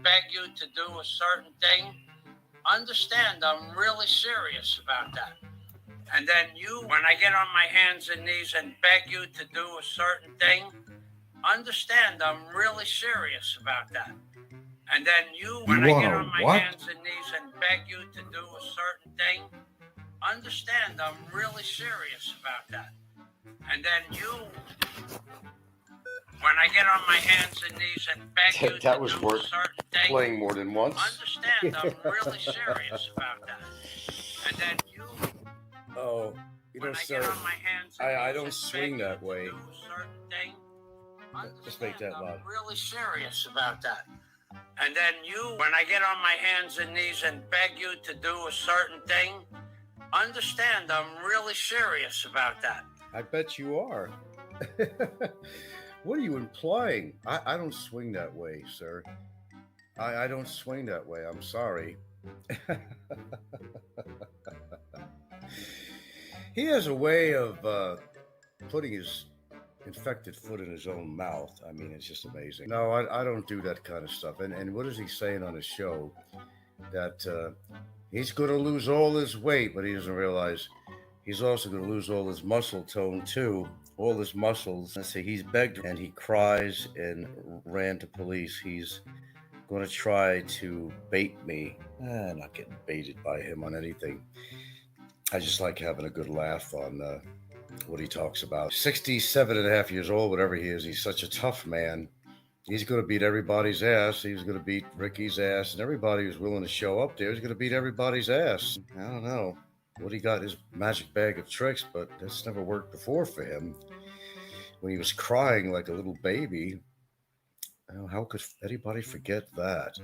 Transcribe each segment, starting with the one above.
beg you to do a certain thing, understand I'm really serious about that. And then when I get on my hands and knees and beg you to do a certain thing, understand I'm really serious about that. And then when I get on my hands and knees and beg you to do a certain thing, understand I'm really serious about that. And then when I get on my hands and knees and beg you to do a certain thing, playing more than once. Understand I'm really serious about that. And then Oh, you know, sir, I don't swing that way. Just make that loud. I'm really serious about that. And then when I get on my hands and knees and beg you to do a certain thing, understand I'm really serious about that. I bet you are. What are you implying? I don't swing that way, sir. I don't swing that way. I'm sorry. He has a way of putting his infected foot in his own mouth. I mean, it's just amazing. No, I don't do that kind of stuff. And what is he saying on his show? That he's going to lose all his weight, but he doesn't realize he's also going to lose all his muscle tone too. All his muscles. Let's see, he's begged and he cries and ran to police. He's going to try to bait me. I'm not getting baited by him on anything. I just like having a good laugh on what he talks about. 67 and a half years old, whatever he is, he's such a tough man. He's going to beat everybody's ass. He was going to beat Ricky's ass, and everybody who's willing to show up there is going to beat everybody's ass. I don't know what he got in his magic bag of tricks, but that's never worked before for him. When he was crying like a little baby, how could anybody forget that?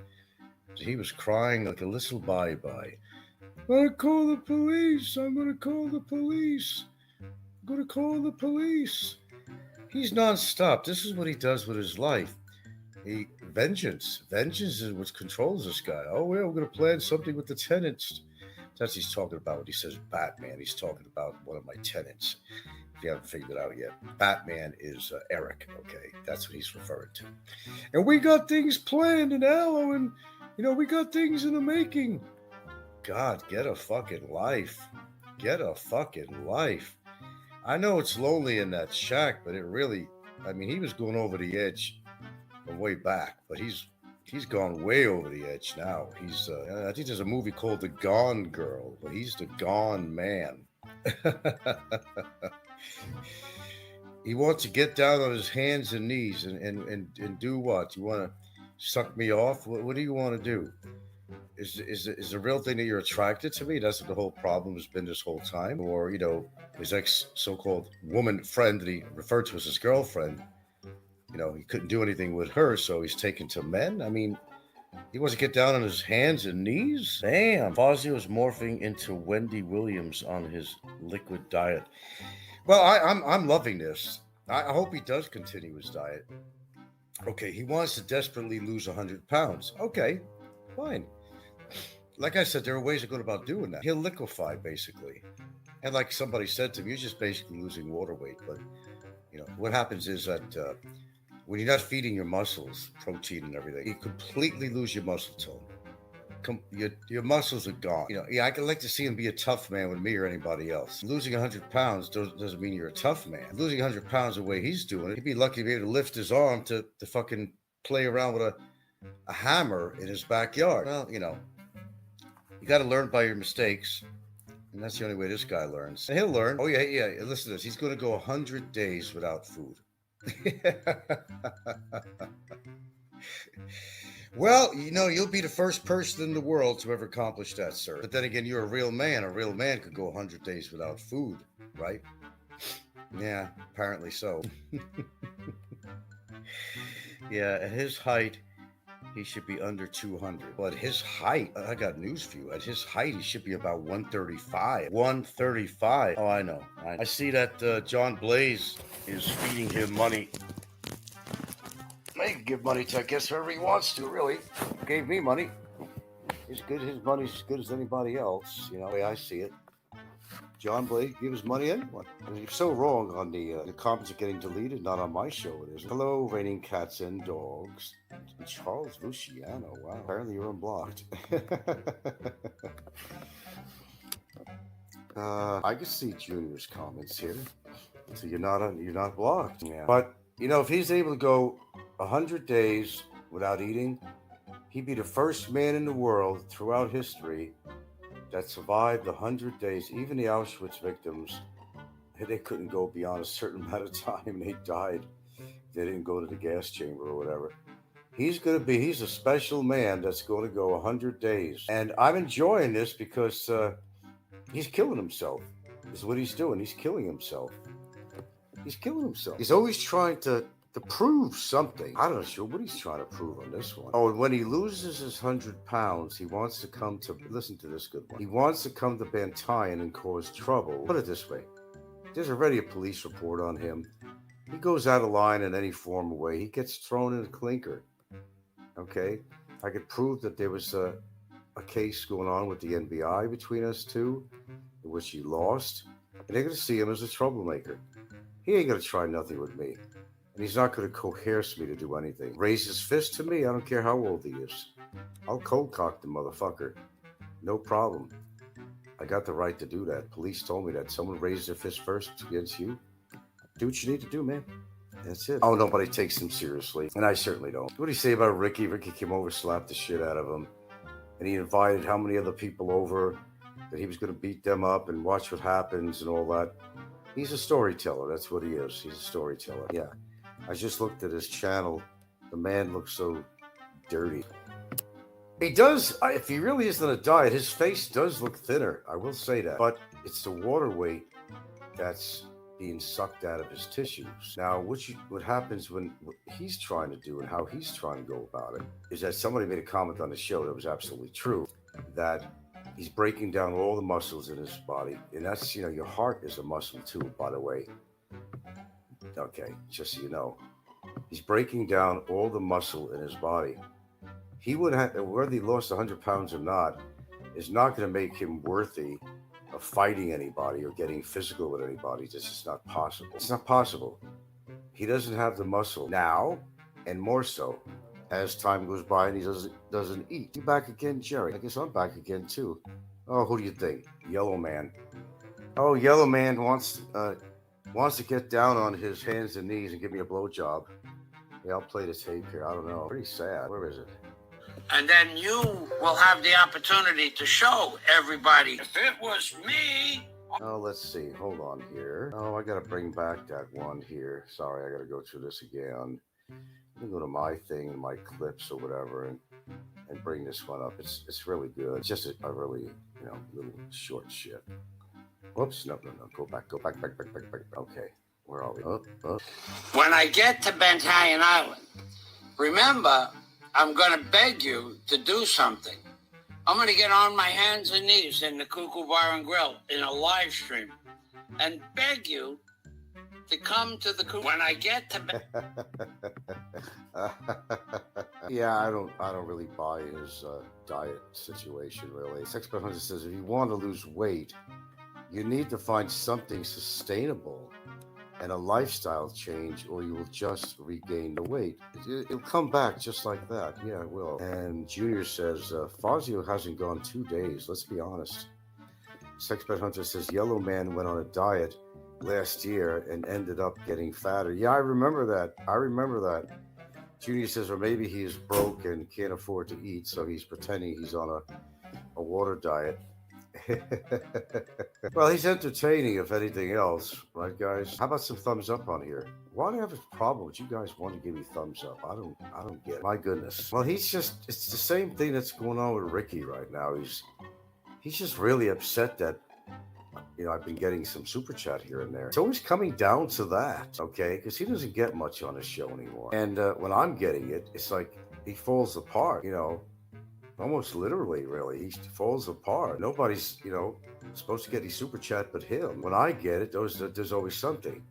He was crying like a little bye-bye. I'm going to call the police. I'm going to call the police. I'm going to call the police. He's nonstop. This is what he does with his life. Vengeance. Vengeance is what controls this guy. Oh, yeah, we're going to plan something with the tenants. That's what he's talking about when he says Batman. He's talking about one of my tenants. If you haven't figured it out yet, Batman is Eric. Okay, that's what he's referring to. And we got things planned in Aloe, and we got things in the making. God, get a fucking life. Get a fucking life. I know it's lonely in that shack, but it really, he was going over the edge from way back, but he's gone way over the edge now. I think there's a movie called The Gone Girl, but he's the gone man. He wants to get down on his hands and knees and do what? You want to suck me off? What do you want to do? Is the real thing that you're attracted to me? That's what the whole problem has been this whole time. Or, his ex so-called woman friend that he referred to as his girlfriend, he couldn't do anything with her, so he's taken to men. He wants to get down on his hands and knees? Damn. Fazio's morphing into Wendy Williams on his liquid diet. Well, I'm loving this. I hope he does continue his diet. Okay, he wants to desperately lose 100 pounds. Okay, fine. Like I said, there are ways of going about doing that. He'll liquefy, basically. And like somebody said to me, you're just basically losing water weight. But, what happens is that when you're not feeding your muscles protein and everything, you completely lose your muscle tone. Your muscles are gone. I could like to see him be a tough man with me or anybody else. Losing 100 pounds doesn't mean you're a tough man. Losing 100 pounds the way he's doing it, he'd be lucky to be able to lift his arm to fucking play around with a hammer in his backyard. Well, you got to learn by your mistakes. And that's the only way this guy learns. And he'll learn. Oh, yeah. Listen to this. He's going to go 100 days without food. Well, you'll be the first person in the world to ever accomplish that, sir. But then again, you're a real man. A real man could go 100 days without food, right? Yeah, apparently so. Yeah, at his height, he should be under 200. But his height, I got news for you. At his height, he should be about 135. 135. Oh, I know. I see that John Blaze is feeding him money. He can give money to, I guess, whoever he wants to, really. Gave me money. His money's as good as anybody else, the way I see it. John Blake give his money anyone. And you're so wrong on the comments are getting deleted. Not on my show, it isn't. Hello, raining cats and dogs. Charles Luciano. Wow. Apparently you're unblocked. I can see Junior's comments here. So you're not blocked. Yeah. But if he's able to go 100 days without eating, he'd be the first man in the world throughout history that survived 100 days. Even the Auschwitz victims, they couldn't go beyond a certain amount of time and they died. They didn't go to the gas chamber or whatever. He's a special man that's going to go 100 days. And I'm enjoying this because he's killing himself. This is what he's doing. He's killing himself. He's killing himself. He's always trying to prove something. I'm not sure what he's trying to prove on this one. Oh, and when he loses his 100 pounds, he wants to come to, listen to this good one. He wants to come to Battaglia and cause trouble. Put it this way. There's already a police report on him. He goes out of line in any form or way. He gets thrown in a clinker. Okay? I could prove that there was a case going on with the NBI between us two, in which he lost. And they're going to see him as a troublemaker. He ain't going to try nothing with me. And he's not going to coerce me to do anything. Raise his fist to me, I don't care how old he is. I'll cold cock the motherfucker. No problem. I got the right to do that. Police told me that. Someone raised their fist first against you. Do what you need to do, man. That's it. Oh, nobody takes him seriously. And I certainly don't. What do you say about Ricky? Ricky came over, slapped the shit out of him. And he invited how many other people over that he was going to beat them up and watch what happens and all that. He's a storyteller. That's what he is. He's a storyteller. Yeah. I just looked at his channel. The man looks so dirty. He does. If he really is on a diet, his face does look thinner. I will say that. But it's the water weight that's being sucked out of his tissues. Now, what happens when what he's trying to do and how he's trying to go about it is that somebody made a comment on the show that was absolutely true, that he's breaking down all the muscles in his body. And that's, your heart is a muscle too, by the way. Okay, just so you know. He's breaking down all the muscle in his body. He would have, whether he lost 100 pounds or not, is not going to make him worthy of fighting anybody or getting physical with anybody. This is not possible. It's not possible. He doesn't have the muscle now, and more so as time goes by and he doesn't eat. You back again, Jerry? I guess I'm back again too. Oh, who do you think? Yellow Man. Oh, Yellow Man wants to get down on his hands and knees and give me a blowjob. Yeah, I'll play the tape here. I don't know. Pretty sad. Where is it? And then you will have the opportunity to show everybody, if it was me. Oh, let's see. Hold on here. Oh, I got to bring back that one here. Sorry, I got to go through this again. Let me go to my thing, my clips or whatever, and bring this one up. It's really good. It's just a really, little short shit. Whoops, no. Go back. Okay, where are we? When I get to Battaglia Island, remember, I'm going to beg you to do something. I'm going to get on my hands and knees in the Cuckoo Bar and Grill in a live stream and beg you to come to the Cuckoo. When I get to Yeah, I don't really buy his diet situation, really. Sexpert Hunter says, if you want to lose weight, you need to find something sustainable and a lifestyle change, or you will just regain the weight. It'll come back just like that. Yeah, it will. And Junior says, Fazio hasn't gone 2 days. Let's be honest. Sexpert Hunter says, Yellow Man went on a diet last year and ended up getting fatter. Yeah, I remember that. Junior says, or maybe he's broke and can't afford to eat, so he's pretending he's on a water diet. Well, he's entertaining, if anything else, right, guys? How about some thumbs up on here? Why do I have a problem with you guys wanting to give me thumbs up? I don't get it. My goodness. Well, it's the same thing that's going on with Ricky right now. He's just really upset that, I've been getting some super chat here and there. It's always coming down to that, okay? Because he doesn't get much on his show anymore. And when I'm getting it, it's like he falls apart, almost literally, really. He falls apart. Nobody's, supposed to get any super chat but him. When I get it, there's always something.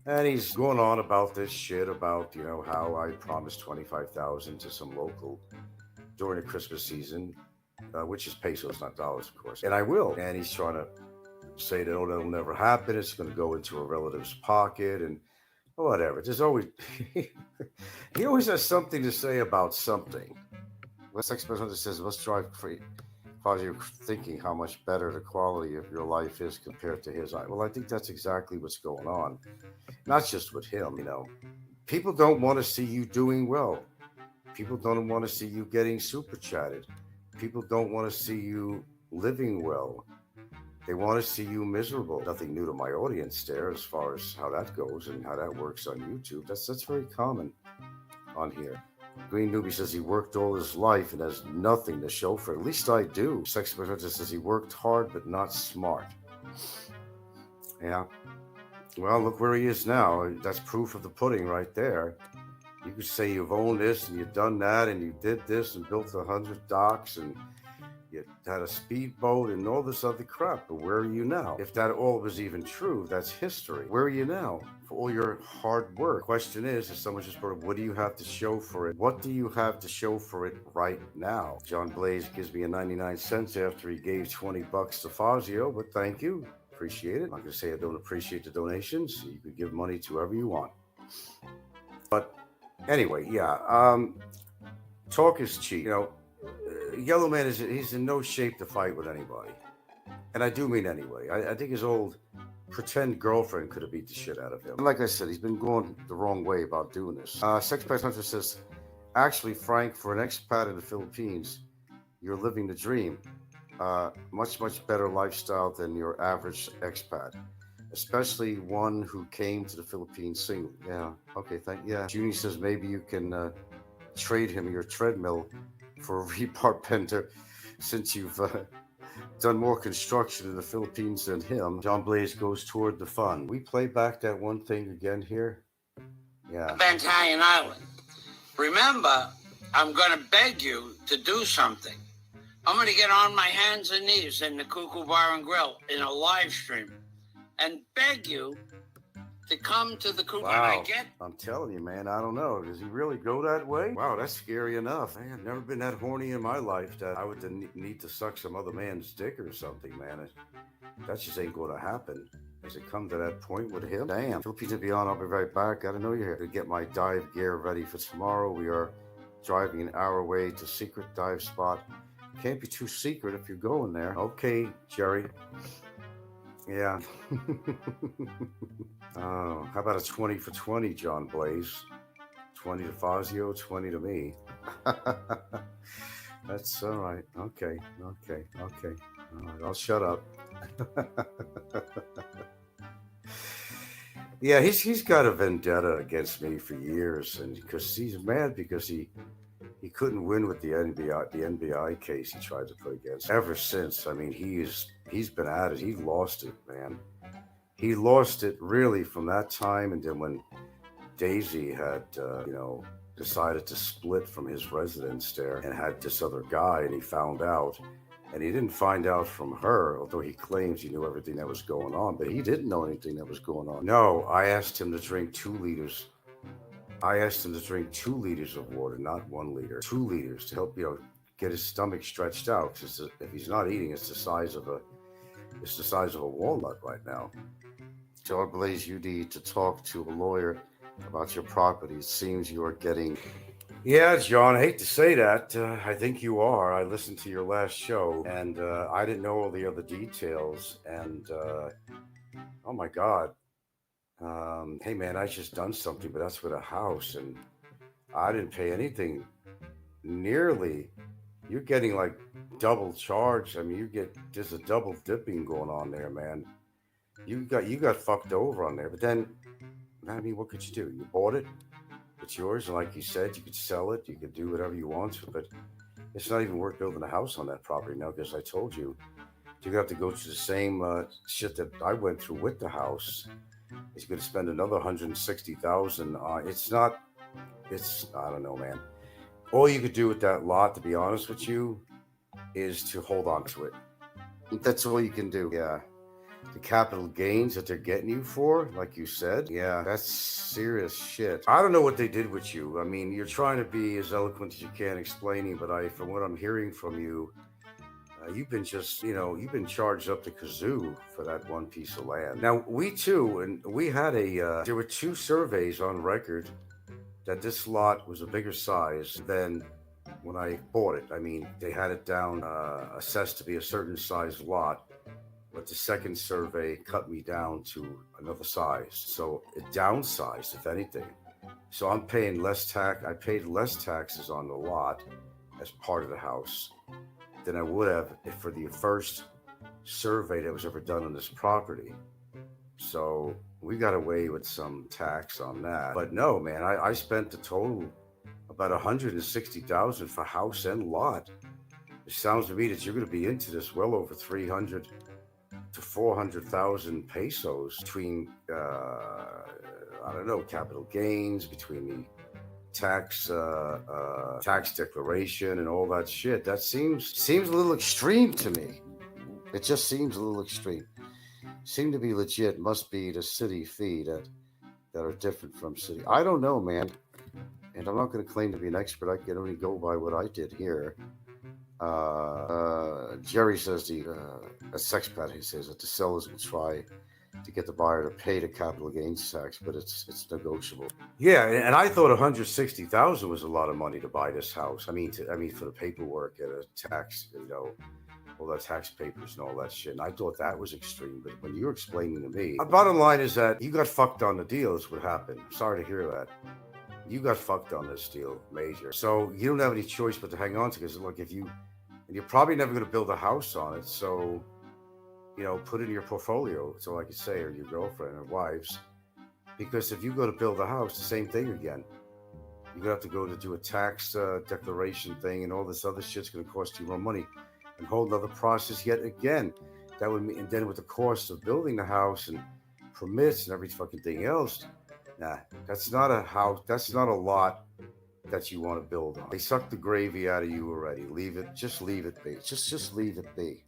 And he's going on about this shit about, how I promised $25,000 to some local during the Christmas season, which is pesos, not dollars, of course. And I will. And he's trying to say that, oh, that'll never happen. It's going to go into a relative's pocket and whatever. There's always, he always has something to say about something. What's Sex Hunter says, let's drive free. Cause you're thinking how much better the quality of your life is compared to his. Well, I think that's exactly what's going on. Not just with him, you know. People don't want to see you doing well. People don't want to see you getting super chatted. People don't want to see you living well. They want to see you miserable. Nothing new to my audience there as far as how that goes and how that works on YouTube. That's very common on here. Green Newbie says he worked all his life and has nothing to show for it. At least I do. Sex Professor says he worked hard but not smart. Yeah. Well, look where he is now. That's proof of the pudding right there. You could say you've owned this and you've done that and you did this and built 100 docks and you had a speedboat and all this other crap. But where are you now? If that all was even true, that's history. Where are you now for all your hard work? The question is, if someone just brought up, what do you have to show for it? What do you have to show for it right now? John Blaze gives me a 99 cents after he gave $20 to Fazio, but thank you. Appreciate it. I'm not going to say I don't appreciate the donations. You can give money to whoever you want. But anyway, yeah. Talk is cheap. You know, Yellow Man he's in no shape to fight with anybody. And I do mean anyway. I think his old pretend girlfriend could have beat the shit out of him. And like I said, he's been going the wrong way about doing this. Sex Pass Hunter says, actually, Frank, for an expat in the Philippines, you're living the dream. Much better lifestyle than your average expat, especially one who came to the Philippines single. Yeah, okay, yeah. Junie says maybe you can trade him your treadmill for a rebar bender since you've done more construction in the Philippines than him. John Blaze goes toward the fun. We play back that one thing again here. Yeah. Battaglia Island. Remember, I'm going to beg you to do something. I'm going to get on my hands and knees in the Cuckoo Bar and Grill in a live stream and beg you to come to the Cuckoo. Wow. I'm telling you, man, I don't know. Does he really go that way? Wow, that's scary enough. Man, I've never been that horny in my life that I would need to suck some other man's dick or something, man. That just ain't going to happen. Does it come to that point with him? Damn. Philippines and beyond, I'll be right back. Gotta know you're here to get my dive gear ready for tomorrow. We are driving an hour away to secret dive spot. Can't be too secret if you're going there. Okay, Jerry. Yeah. Oh, how about a 20 for 20, John Blaze? 20 to Fazio, 20 to me. That's all right. Okay. All right, I'll shut up. Yeah, he's got a vendetta against me for years, and because he's mad because he couldn't win with the NBI case he tried to put against. Ever since, I mean, he's been at it. He lost it, man. He lost it really from that time, and then when Daisy had, decided to split from his residence there and had this other guy, and he found out, and he didn't find out from her, although he claims he knew everything that was going on, but he didn't know anything that was going on. No, I asked him to drink 2 liters. I asked him to drink 2 liters of water, not 1 liter. 2 liters to help, get his stomach stretched out. Because if he's not eating, it's the size of a walnut right now. John Blaze, you need to talk to a lawyer about your property. It seems you are getting. Yeah, John, I hate to say that. I think you are. I listened to your last show, and I didn't know all the other details. And oh my God. Hey man, I just done something, but that's with a house, and I didn't pay anything nearly. You're getting like double charged. I mean, there's a double dipping going on there, man. You got fucked over on there. But then, I mean, what could you do? You bought it. It's yours, and like you said, you could sell it. You could do whatever you want, but it's not even worth building a house on that property now, because I told you, you're gonna have to go through the same shit that I went through with the house. He's going to spend another $160,000. I don't know, man. All you could do with that lot, to be honest with you, is to hold on to it. That's all you can do. Yeah. The capital gains that they're getting you for, like you said, yeah, that's serious shit. I don't know what they did with you. I mean, you're trying to be as eloquent as you can explaining, but from what I'm hearing from you, You've been just, you've been charged up the kazoo for that one piece of land. Now, we too, and we had there were two surveys on record that this lot was a bigger size than when I bought it. I mean, they had it down, assessed to be a certain size lot, but the second survey cut me down to another size. So it downsized, if anything. So I'm paying less tax. I paid less taxes on the lot as part of the house than I would have if for the first survey that was ever done on this property. So we got away with some tax on that. But no, man, I spent a total about 160,000 for house and lot. It sounds to me that you're going to be into this well over 300 to 400,000 pesos between I don't know, capital gains, between the tax declaration and all that shit. That seems a little extreme to me. It just seems a little extreme. Seem to be legit. Must be the city fee that are different from city. I don't know, man. And I'm not going to claim to be an expert. I can only go by what I did here. Jerry says a sex pet. He says that the sellers will try to get the buyer to pay the capital gains tax, but it's negotiable. Yeah, and I thought 160,000 was a lot of money to buy this house. I mean, for the paperwork and a tax, all the tax papers and all that shit. And I thought that was extreme. But when you're explaining to me, the bottom line is that you got fucked on the deal. Is what happened. Sorry to hear that. You got fucked on this deal, major. So you don't have any choice but to hang on to it. Because look, and you're probably never going to build a house on it. So put it in your portfolio. That's all I could say, or your girlfriend or wives. Because if you go to build a house, the same thing again. You're going to have to go to do a tax declaration thing, and all this other shit's going to cost you more money. And whole another process yet again. That would mean, and then with the cost of building the house and permits and every fucking thing else, nah, that's not a house. That's not a lot that you want to build on. They suck the gravy out of you already. Just leave it be. Just leave it be.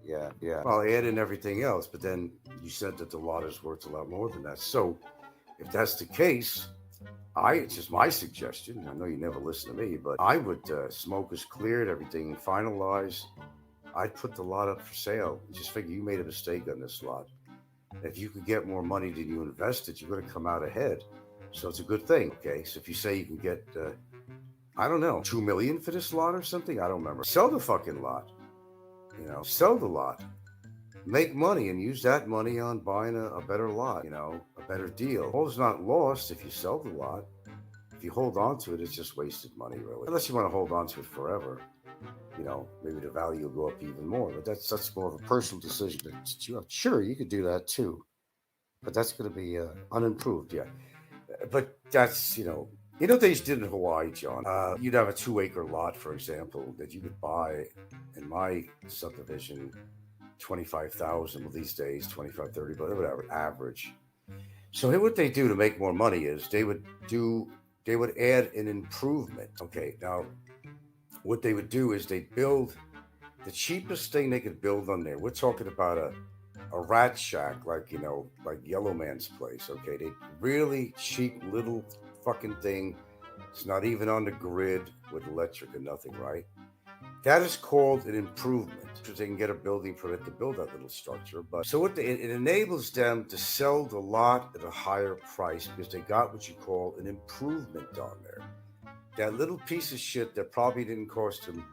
Yeah. Well, add in everything else, but then you said that the lot is worth a lot more than that. So if that's the case, it's just my suggestion. I know you never listen to me, but I would smoke is cleared, everything finalized. I'd put the lot up for sale. Just figure you made a mistake on this lot. If you could get more money than you invested, you're going to come out ahead. So it's a good thing. Okay. So if you say you can get, I don't know, 2 million for this lot or something, I don't remember. Sell the fucking lot. Sell the lot. Make money and use that money on buying a better lot, a better deal. All is not lost if you sell the lot. If you hold on to it, it's just wasted money, really. Unless you want to hold on to it forever. Maybe the value will go up even more. But that's more of a personal decision. Sure, you could do that too. But that's going to be unimproved, yeah. But that's, they just did in Hawaii, John. You'd have a 2-acre lot, for example, that you could buy in my subdivision, 25,000 these days, 25, 30, but whatever, average. So what they do to make more money is they would add an improvement. Okay, now what they would do is they build the cheapest thing they could build on there. We're talking about a rat shack, like Yellow Man's place. Okay, they really cheap little fucking thing. It's not even on the grid with electric or nothing, right? That is called an improvement, because they can get a building permit to build that little structure. But so it enables them to sell the lot at a higher price because they got what you call an improvement on there. That little piece of shit that probably didn't cost them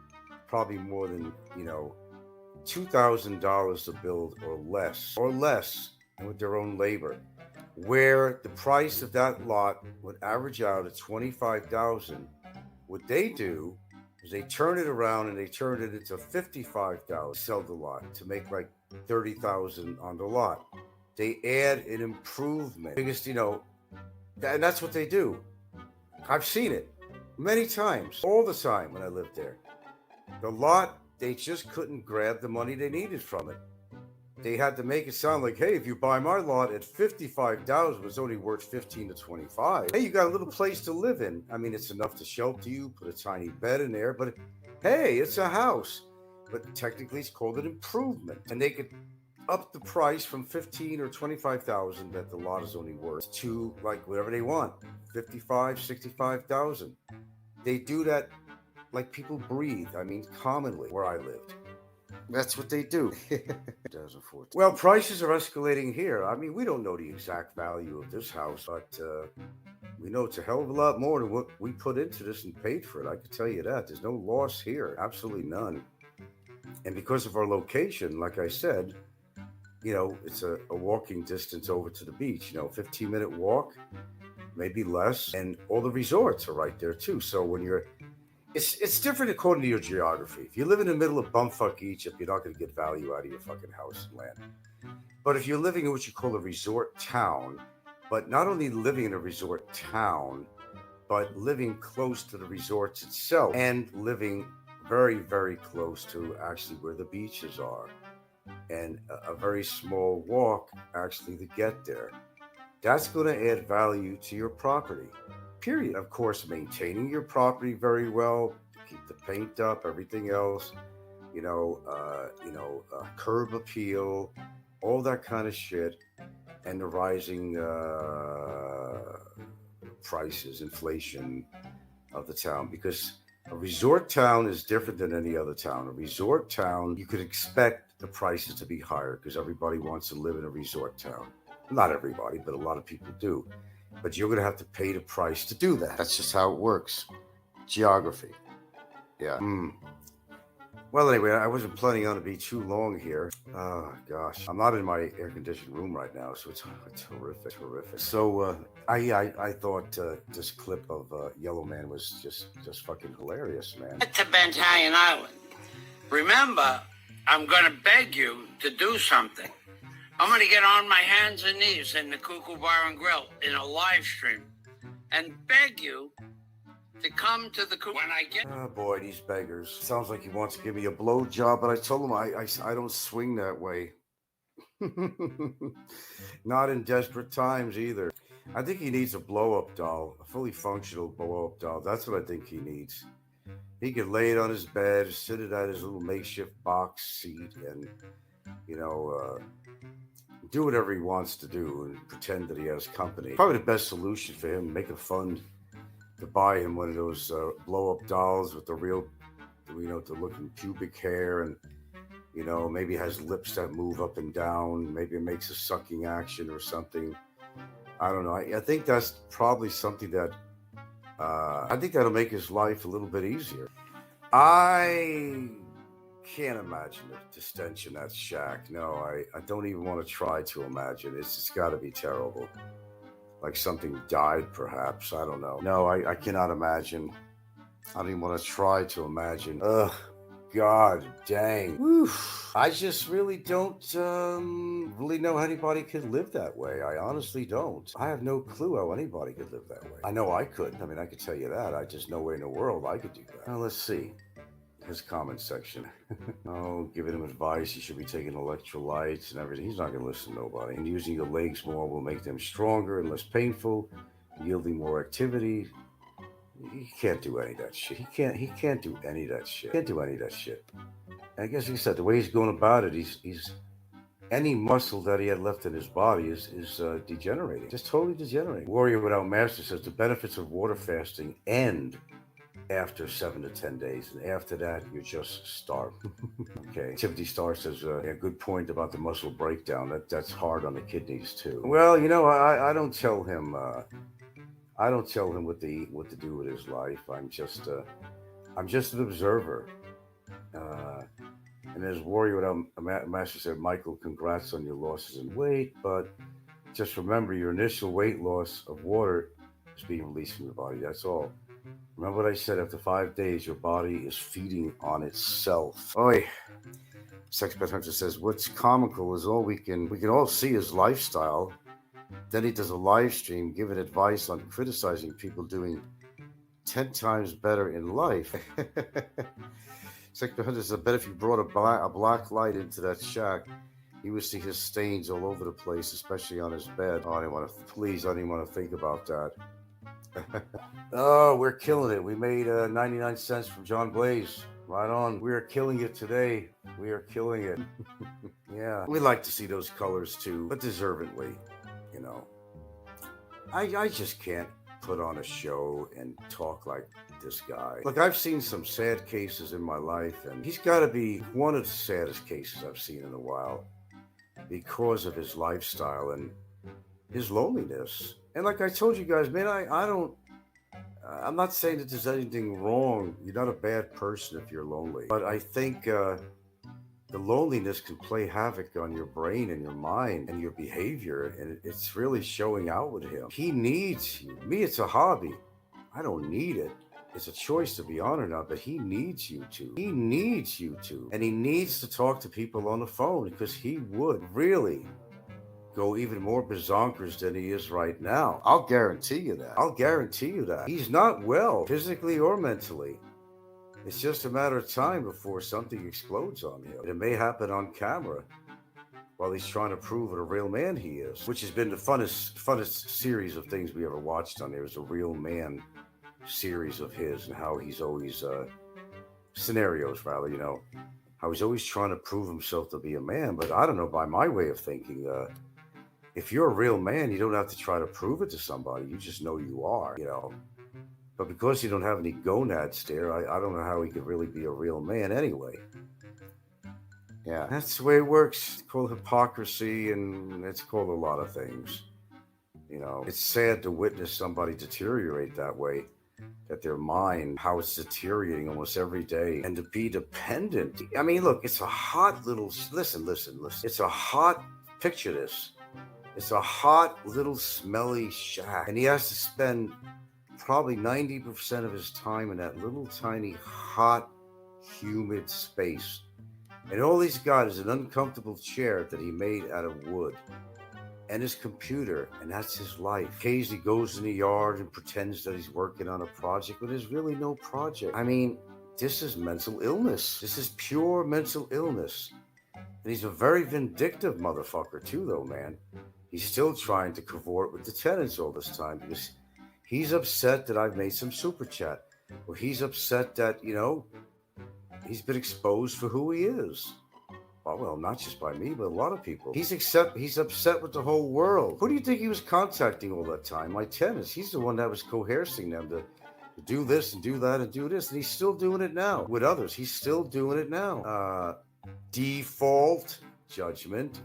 probably more than $2,000 to build or less, and with their own labor, where the price of that lot would average out at $25,000. What they do is they turn it around and they turn it into $55,000, sell the lot to make like $30,000 on the lot. They add an improvement because and that's what they do. I've seen it many times, all the time when I lived there. The lot, they just couldn't grab the money they needed from it. They had to make it sound like, hey, if you buy my lot at $55,000, it's only worth 15 to 25. Hey, you got a little place to live in. I mean, it's enough to shelter you, put a tiny bed in there, but hey, it's a house. But technically, it's called an improvement, and they could up the price from 15 or 25,000 that the lot is only worth to like whatever they want, 55, 65,000. They do that like people breathe. I mean, commonly where I lived. That's what they do. 2014. Well, prices are escalating here. I mean, we don't know the exact value of this house, but we know it's a hell of a lot more than what we put into this and paid for it. I can tell you that. There's no loss here. Absolutely none. And because of our location, like I said, it's a walking distance over to the beach, 15-minute walk, maybe less. And all the resorts are right there too. So when it's different according to your geography. If you live in the middle of bumfuck Egypt, you're not going to get value out of your fucking house and land. But if you're living in what you call a resort town, but not only living in a resort town, but living close to the resorts itself and living very, very close to actually where the beaches are and a very small walk actually to get there, that's going to add value to your property. Period. Of course, maintaining your property very well, keep the paint up, everything else, curb appeal, all that kind of shit, and the rising prices, inflation of the town. Because a resort town is different than any other town. A resort town, you could expect the prices to be higher because everybody wants to live in a resort town. Not everybody, but a lot of people do. But you're going to have to pay the price to do that. That's just how it works. Geography. Yeah. Well, anyway, I wasn't planning on to be too long here. Oh, gosh. I'm not in my air-conditioned room right now, so it's horrific. So, I thought this clip of Yellow Man was just fucking hilarious, man. To Battaglia Island. Remember, I'm going to beg you to do something. I'm going to get on my hands and knees in the Cuckoo Bar and Grill in a live stream and beg you to come to the when I get. Oh boy, these beggars. Sounds like he wants to give me a blowjob, but I told him I don't swing that way. Not in desperate times either. I think he needs a blow-up doll, a fully functional blow-up doll. That's what I think he needs. He could lay it on his bed, sit it at his little makeshift box seat, and do whatever he wants to do and pretend that he has company. Probably the best solution for him, make a fund to buy him one of those blow-up dolls with the real, the looking pubic hair, and maybe has lips that move up and down. Maybe it makes a sucking action or something. I don't know. I think that's probably something that I think that'll make his life a little bit easier. I can't imagine the stench in that shack. No, I don't even want to try to imagine. It's got to be terrible. Like something died, perhaps. I don't know. No, I cannot imagine. I don't even want to try to imagine. Ugh, God dang. Oof. I just really don't really know how anybody could live that way. I honestly don't. I have no clue how anybody could live that way. I know I could. I mean, I could tell you that. I just no way in the world I could do that. Now, let's see. His comment section. Giving him advice. He should be taking electrolytes and everything. He's not going to listen to nobody. And using your legs more will make them stronger and less painful, yielding more activity. He can't do any of that shit. He can't do any of that shit. Can't do any of that shit. And I guess he said the way he's going about it, he's any muscle that he had left in his body is degenerating. Just totally degenerating. Warrior Without Master says the benefits of water fasting end after 7 to 10 days, and after that you're just starved. Okay. Timothy Starr says a good point about the muscle breakdown. That's hard on the kidneys too. Well, I don't tell him what to do with his life. I'm just an observer. And as Warrior Without Master said, Michael, congrats on your losses in weight, but just remember your initial weight loss of water is being released from your body. That's all. Remember what I said, after 5 days, your body is feeding on itself. Oi. Sex Pet Hunter says, what's comical is we can all see his lifestyle. Then he does a live stream giving advice on criticizing people doing 10 times better in life. Sex Pet Hunter says, I bet if you brought a black light into that shack, you would see his stains all over the place, especially on his bed. Oh, I didn't want to think about that. Oh, we're killing it. We made 99 cents from John Blaze. Right on. We are killing it today. We are killing it. Yeah. We like to see those colors too, but deservedly, I just can't put on a show and talk like this guy. Look, I've seen some sad cases in my life, and he's got to be one of the saddest cases I've seen in a while because of his lifestyle and his loneliness. And like I told you guys, man, I'm not saying that there's anything wrong. You're not a bad person if you're lonely. But I think the loneliness can play havoc on your brain and your mind and your behavior. And it's really showing out with him. He needs you. Me, it's a hobby. I don't need it. It's a choice to be on or not, but he needs you to. He needs you to. And he needs to talk to people on the phone because he would really go even more bazonkers than he is right now. I'll guarantee you that. I'll guarantee you that. He's not well, physically or mentally. It's just a matter of time before something explodes on him. And it may happen on camera while he's trying to prove what a real man he is, which has been the funnest series of things we ever watched on there. Is a real man series of his and how he's always scenarios rather, how he's always trying to prove himself to be a man. But I don't know, by my way of thinking, if you're a real man, you don't have to try to prove it to somebody. You just know you are, But because you don't have any gonads there, I don't know how he could really be a real man anyway. Yeah, that's the way it works. It's called hypocrisy, and it's called a lot of things. It's sad to witness somebody deteriorate that way, that their mind, how it's deteriorating almost every day, and to be dependent. I mean, look, it's a hot little, listen. It's a hot, picture this. It's a hot little smelly shack, and he has to spend probably 90% of his time in that little tiny hot humid space, and all he's got is an uncomfortable chair that he made out of wood and his computer, and that's his life. Occasionally goes in the yard and pretends that he's working on a project, but there's really no project. I mean, this is mental illness. This is pure mental illness. And he's a very vindictive motherfucker too, though, man. He's still trying to cavort with the tenants all this time because he's upset that I've made some super chat. Or he's upset that, he's been exposed for who he is. Well, not just by me, but a lot of people. He's upset with the whole world. Who do you think he was contacting all that time? My tenants. He's the one that was coercing them to do this and do that and do this. And he's still doing it now with others. He's still doing it now. Default judgment.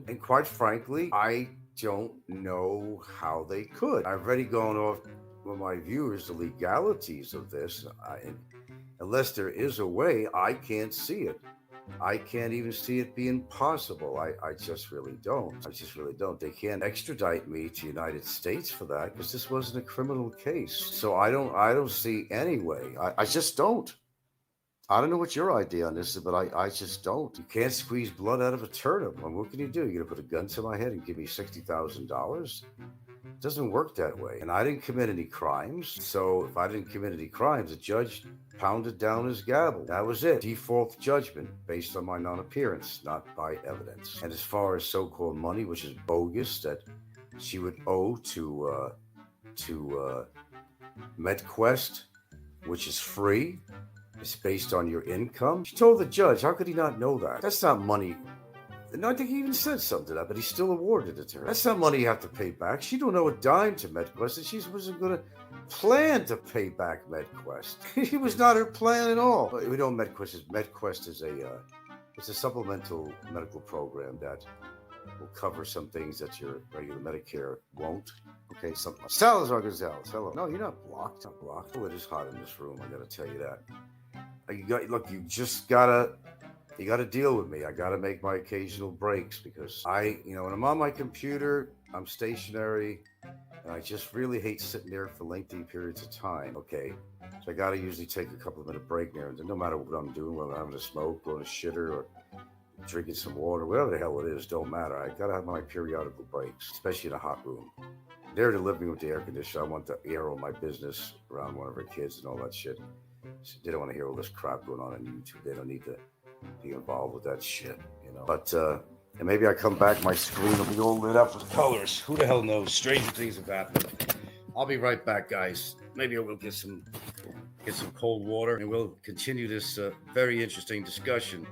And quite frankly, I don't know how they could. I've already gone off with my viewers the legalities of this. Unless there is a way, I can't see it. I can't even see it being possible. I just really don't. They can't extradite me to the United States for that because this wasn't a criminal case. So I don't see any way. I just don't. I don't know what your idea on this is, but I just don't. You can't squeeze blood out of a turnip. What can you do? You're going to put a gun to my head and give me $60,000? It doesn't work that way. And I didn't commit any crimes. So if I didn't commit any crimes, the judge pounded down his gavel. That was it. Default judgment based on my non-appearance, not by evidence. And as far as so-called money, which is bogus, that she would owe to MedQuest, which is free, it's based on your income. She told the judge, how could he not know that? That's not money. No, I think he even said something to that, but he still awarded it to her. That's not money you have to pay back. She don't owe a dime to MedQuest, and she wasn't going to plan to pay back MedQuest. It was not her plan at all. We know MedQuest is a supplemental medical program that will cover some things that your regular Medicare won't. Okay, something like Salazar Gonzalez. Hello. No, you're not blocked. I'm blocked. Oh, it is hot in this room. I got to tell you that. You got to deal with me. I got to make my occasional breaks because when I'm on my computer, I'm stationary, and I just really hate sitting there for lengthy periods of time. Okay, so I got to usually take a couple of minute break there, and no matter what I'm doing, whether I'm having a smoke, going to shitter, or drinking some water, whatever the hell it is, don't matter. I got to have my periodical breaks, especially in a hot room. They're living with the air conditioner. I want the air on my business around one of our kids and all that shit. They don't want to hear all this crap going on YouTube. They don't need to be involved with that shit, But and maybe I come back, my screen will be all lit up with colors. Who the hell knows? Stranger things have happened. I'll be right back, guys. Maybe I will get some cold water, and we'll continue this very interesting discussion.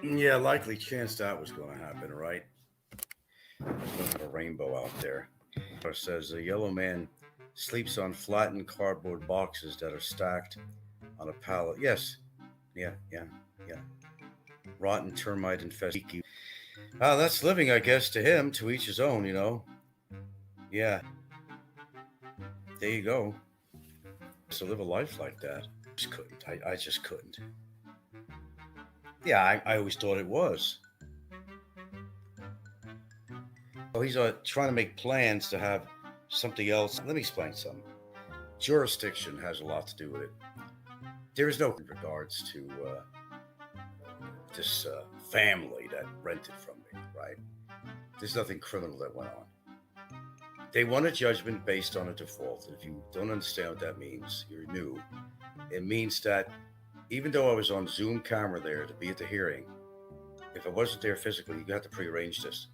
Yeah, likely chance that was going to happen, right? There's a rainbow out there. It says a yellow man sleeps on flattened cardboard boxes that are stacked on a pallet. Yes, yeah. Rotten termite infested. That's living, I guess, to him. To each his own, you know. Yeah, there you go. To live a life like that, just couldn't. I just couldn't. Yeah, I always thought it was. So he's trying to make plans to have something else. Let me explain something. Jurisdiction has a lot to do with it. There is no in regards to this family that rented from me, right? There's nothing criminal that went on. They won a judgment based on a default. And if you don't understand what that means, you're new. It means that even though I was on Zoom camera there to be at the hearing, if I wasn't there physically, you got to prearrange this,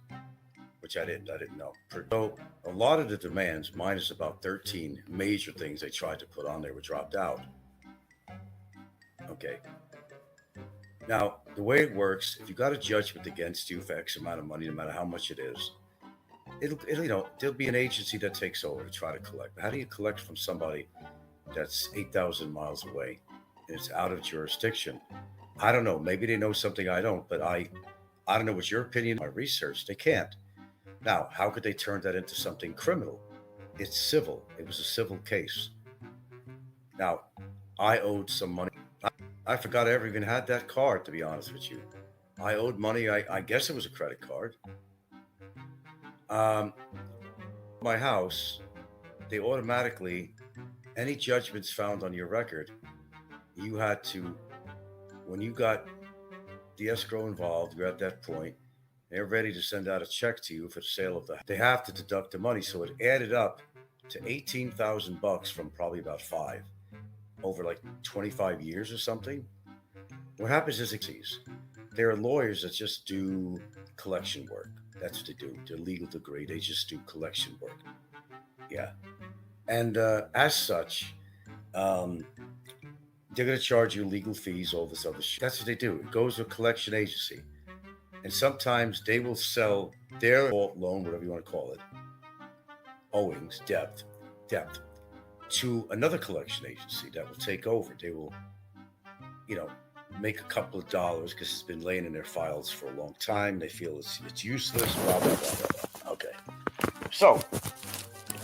which I didn't. I didn't know. So a lot of the demands, minus about 13 major things they tried to put on there, were dropped out. Okay. Now, the way it works, if you got a judgment against you for X amount of money, no matter how much it is, it'll there'll be an agency that takes over to try to collect. How do you collect from somebody that's 8,000 miles away and it's out of jurisdiction? I don't know. Maybe they know something I don't, but I don't know what's your opinion. My research, they can't. Now, how could they turn that into something criminal? It's civil. It was a civil case. Now, I owed some money. I forgot I ever even had that card, to be honest with you. I owed money. I guess it was a credit card. My house, they automatically, any judgments found on your record, you had to, when you got the escrow involved, you're at that point, they're ready to send out a check to you for the sale of the, they have to deduct the money. So it added up to $18,000 from probably about five over like 25 years or something. What happens is there are lawyers that just do collection work. That's what they do. Their legal degree, they just do collection work. Yeah. And as such, they're going to charge you legal fees, all this other shit. That's what they do. It goes to a collection agency. And sometimes they will sell their loan, whatever you want to call it, owings, debt, to another collection agency that will take over. They will, make a couple of dollars because it's been laying in their files for a long time. They feel it's useless, blah, blah, blah, blah, blah. Okay. So,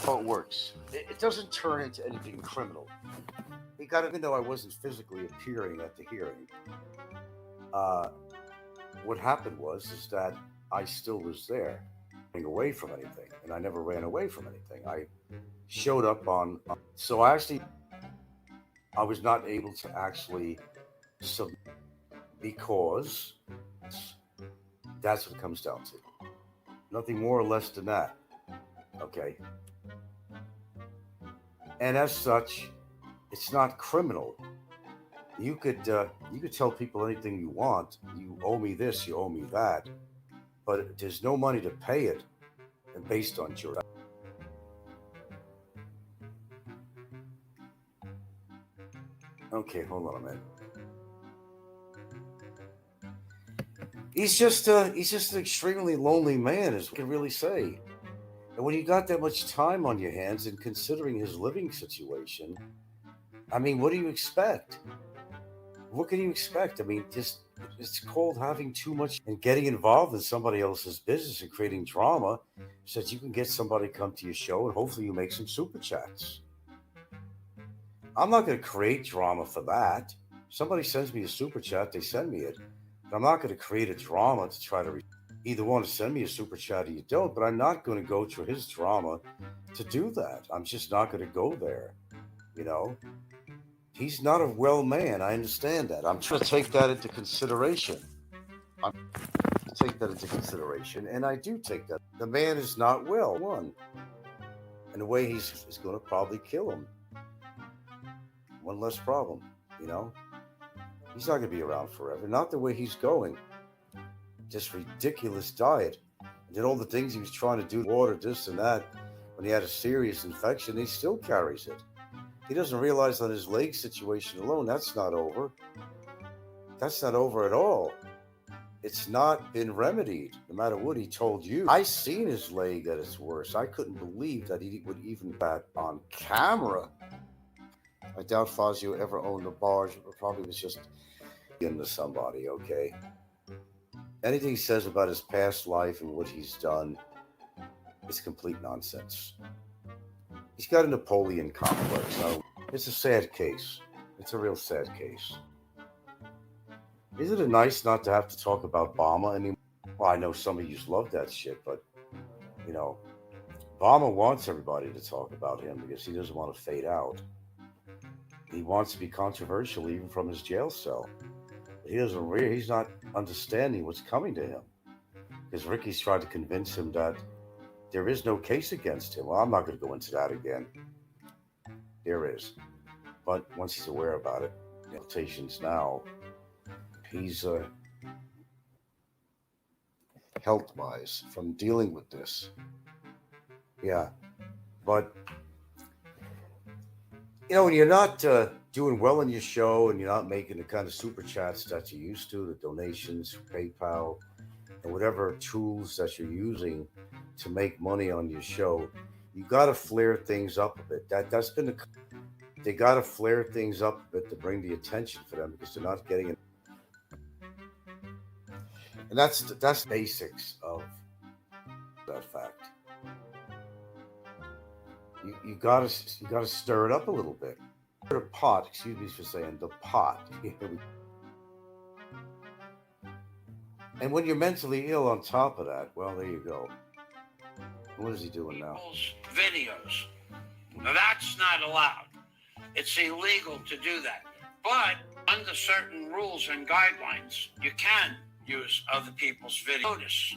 how it works. It doesn't turn into anything criminal. Even though I wasn't physically appearing at the hearing, what happened is that I still was there, running away from anything, and I never ran away from anything. I showed up so I was not able to actually submit because that's what it comes down to. Nothing more or less than that. Okay. And as such, it's not criminal. You could tell people anything you want. You owe me this, you owe me that, but there's no money to pay it, and based on your. Okay, hold on a minute. He's just an extremely lonely man, as we can really say. And when you got that much time on your hands, and considering his living situation, I mean, what do you expect? What can you expect? I mean, it's called having too much and getting involved in somebody else's business and creating drama so that you can get somebody to come to your show and hopefully you make some super chats. I'm not going to create drama for that. Somebody sends me a super chat, they send me it. But I'm not going to create a drama to try to either want to send me a super chat or you don't, but I'm not going to go through his drama to do that. I'm just not going to go there, He's not a well man. I understand that. I'm trying to take that into consideration. And I do take that. The man is not well, one. And the way he's going to probably kill him. One less problem, He's not going to be around forever. Not the way he's going. Just ridiculous diet. And then all the things he was trying to do, water, this and that, when he had a serious infection, he still carries it. He doesn't realize on his leg situation alone, that's not over. That's not over at all. it's not been remedied, no matter what he told you. I seen his leg at its worst. I couldn't believe that he would even that on camera. I doubt Fazio ever owned a barge, but probably was just into somebody, okay? Anything he says about his past life and what he's done is complete nonsense. He's got a Napoleon complex. So it's a sad case. It's a real sad case. Isn't it nice not to have to talk about Obama anymore? Well, I know some of you love that shit, but, you know, Obama wants everybody to talk about him because he doesn't want to fade out. He wants to be controversial even from his jail cell. But he's not understanding what's coming to him. Because Ricky's tried to convince him that there is no case against him. Well, I'm not going to go into that again. There is. But once he's aware about it, implications now, he's health-wise from dealing with this. Yeah. But, you know, when you're not doing well in your show and you're not making the kind of super chats that you used to, the donations, PayPal, and whatever tools that you're using to make money on your show, you got to flare things up a bit. That's been they got to flare things up a bit to bring the attention for them because they're not getting it. And that's basics of that fact. You gotta stir it up a little bit. The pot, excuse me for saying the pot. And when you're mentally ill on top of that, well, there you go. What is he doing now? Videos. Now that's not allowed. It's illegal to do that. But under certain rules and guidelines, you can use other people's videos. Notice.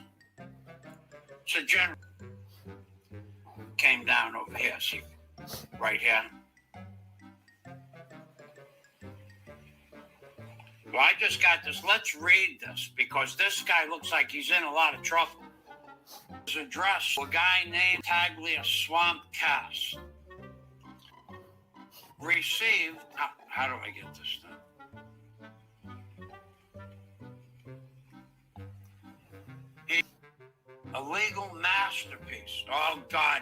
So general came down over here, see, right here. Well, I just got this. Let's read this because this guy looks like he's in a lot of trouble. His address, a guy named Battaglia Swampcast. Received, how do I get this done? A legal masterpiece. Oh, God.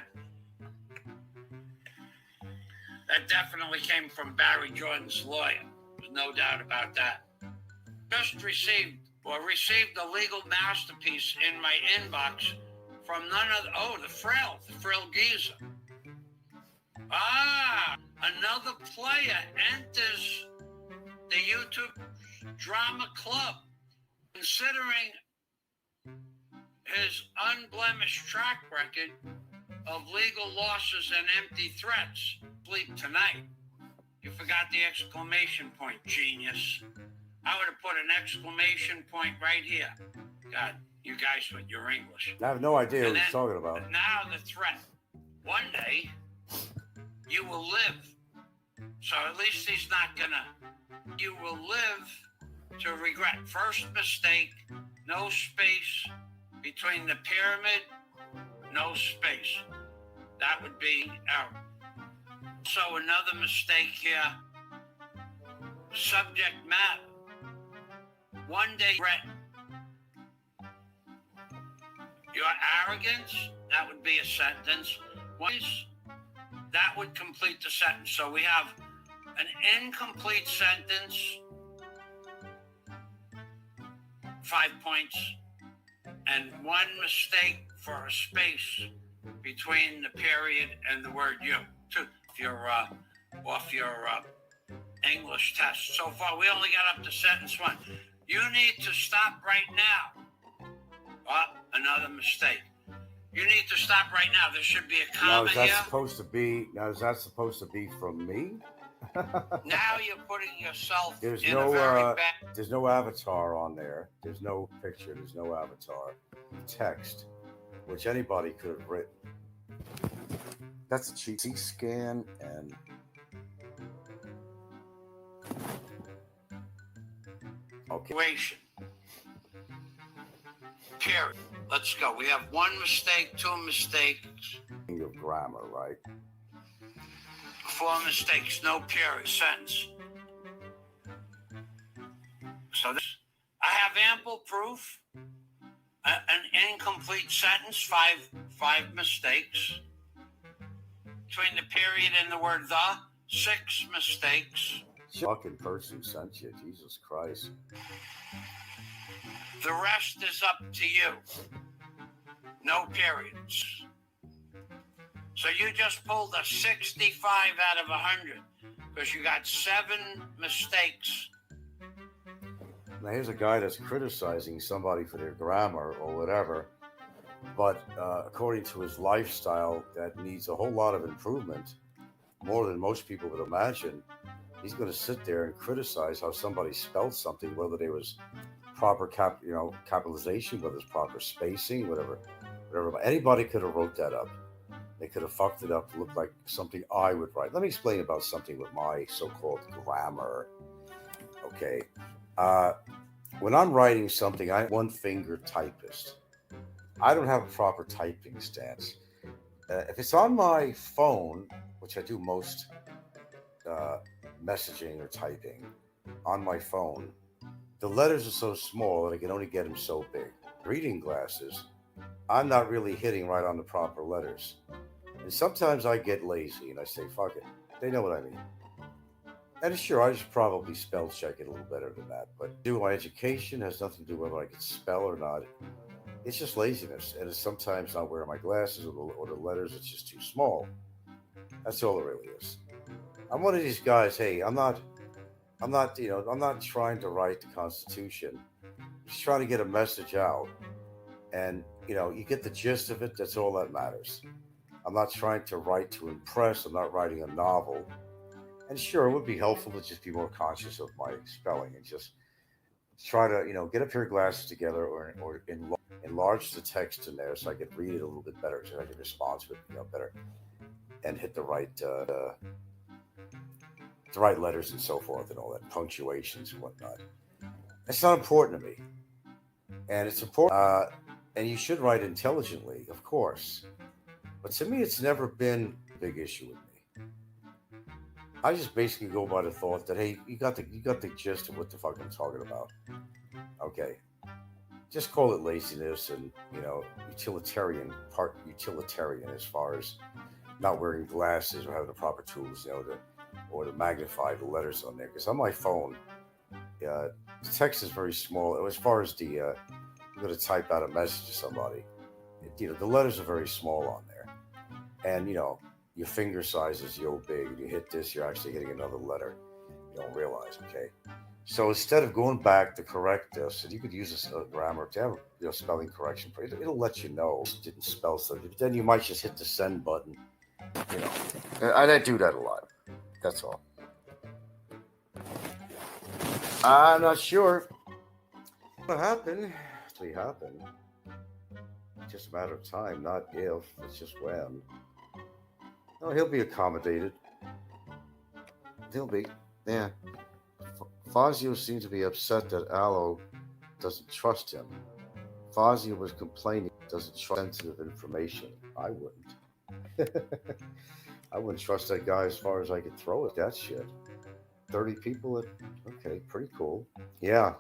That definitely came from Barry Jordan's lawyer. There's no doubt about that. Just received a legal masterpiece in my inbox from none other, the Frill Geezer. Another player enters the YouTube drama club. Considering his unblemished track record of legal losses and empty threats, sleep tonight. You forgot the exclamation point, genius. I would have put an exclamation point right here. God, you guys with your English. I have no idea what he's talking about. Now the threat. One day, you will live. So at least he's not gonna. You will live to regret. First mistake, no space between the pyramid, no space. That would be error. So another mistake here. Subject matter. One day, regret. Your arrogance, that would be a sentence. That would complete the sentence. So we have an incomplete sentence, 5 points, and one mistake for a space between the period and the word you. Two, if you're off your English test. So far, we only got up to sentence one. You need to stop right now. Another mistake. You need to stop right now. There should be a comma here. Now, is that supposed to be from me? Now you're putting yourself There's in no, a very bad... There's no avatar on there. There's no picture. There's no avatar. Text, which anybody could have written. That's a cheat scan and... Okay. Period. Let's go. We have one mistake, two mistakes. Of grammar, right? 4 mistakes, no period, sentence. So this, I have ample proof. An incomplete sentence, five mistakes. Between the period and the word the, 6 mistakes. Fucking person sent you, Jesus Christ. The rest is up to you. No periods. So you just pulled a 65 out of 100 because you got 7 mistakes. Now here's a guy that's criticizing somebody for their grammar or whatever, but according to his lifestyle that needs a whole lot of improvement, more than most people would imagine. He's going to sit there and criticize how somebody spelled something, whether there was proper capitalization, whether it's proper spacing, whatever. Anybody could have wrote that up. They could have fucked it up to look like something I would write. Let me explain about something with my so-called grammar. Okay. When I'm writing something, I'm one-finger typist. I don't have a proper typing stance. If it's on my phone, which I do most messaging or typing on my phone, the letters are so small that I can only get them so big. Reading glasses, I'm not really hitting right on the proper letters. And sometimes I get lazy and I say, fuck it. They know what I mean. And sure, I should probably spell check it a little better than that. But my education has nothing to do with whether I can spell or not. It's just laziness. And it's sometimes not wearing my glasses or the letters, it's just too small. That's all it really is. I'm one of these guys, hey, I'm not trying to write the Constitution. I'm just trying to get a message out. And, you get the gist of it. That's all that matters. I'm not trying to write to impress. I'm not writing a novel. And sure, it would be helpful to just be more conscious of my spelling and just try to, get a pair of glasses together or enlarge the text in there so I could read it a little bit better, so I could respond to it, better, and hit the right letters and so forth and all that, punctuations and whatnot. It's not important to me, and it's important. And you should write intelligently, of course. But to me, it's never been a big issue with me. I just basically go by the thought that, hey, you got the gist of what the fuck I'm talking about. Okay. Just call it laziness and, utilitarian as far as not wearing glasses or having the proper tools, to magnify the letters on there. Because on my phone, the text is very small. As far as you're going to type out a message to somebody, the letters are very small on there. And, your finger size is big. And you hit this, you're actually hitting another letter. You don't realize, okay? So instead of going back to correct this, and you could use a grammar to have, spelling correction. It'll let you know it didn't spell something. But then you might just hit the send button. I do that a lot. That's all. I'm not sure what happened. Actually happened. It's just a matter of time, not if. It's just when. No, he'll be accommodated. He'll be. Yeah. Fazio seems to be upset that Aloe doesn't trust him. Fazio was complaining he doesn't trust sensitive information. I wouldn't. I wouldn't trust that guy as far as I could throw it. That shit. 30 people okay, pretty cool. Yeah.